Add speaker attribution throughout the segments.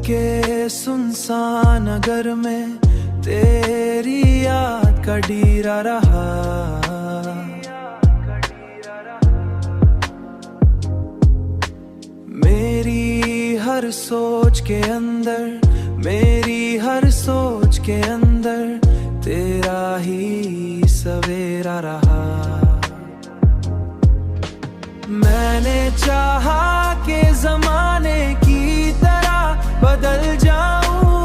Speaker 1: के सुनसान नगर में तेरी याद का डीरा रहा। मेरी हर सोच के अंदर, मेरी हर सोच के अंदर तेरा ही सवेरा रहा। मैंने चाहा कि जमाने की तरह बदल जाऊं,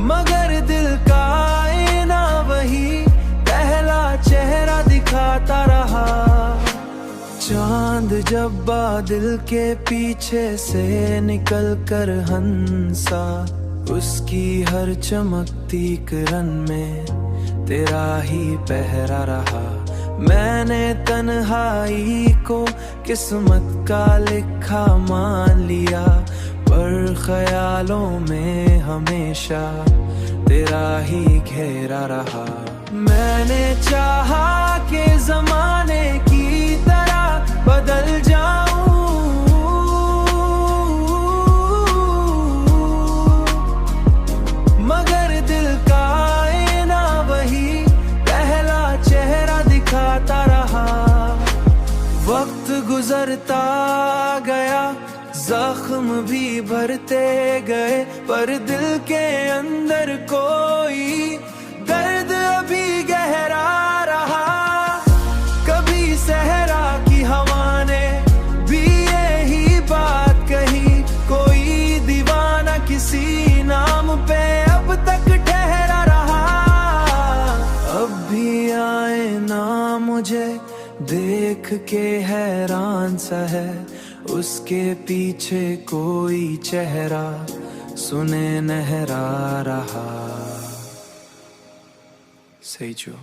Speaker 1: मगर दिल का आईना वही पहला चेहरा दिखाता रहा। चांद जब बादल के पीछे से निकल कर हंसा, उसकी हर चमकती किरण में तेरा ही पहरा रहा। मैंने तन्हाई को किस्मत का लिखा मान लिया, पर ख्यालों में हमेशा तेरा ही घेरा रहा। मैंने चाहा कि जमाने की तरह बदल जाऊं, मगर दिल का आईना वही पहला चेहरा दिखाता रहा। वक्त गुजरता गया, जख्म भी भरते गए, पर दिल के अंदर कोई दर्द अभी गहरा रहा। कभी सहरा की हवा ने भी यही बात कही, कोई दीवाना किसी नाम पे अब तक ठहरा रहा। अब भी आए ना मुझे देख के हैरान सा है, उसके पीछे कोई चेहरा सुने नहरा रहा। सही जो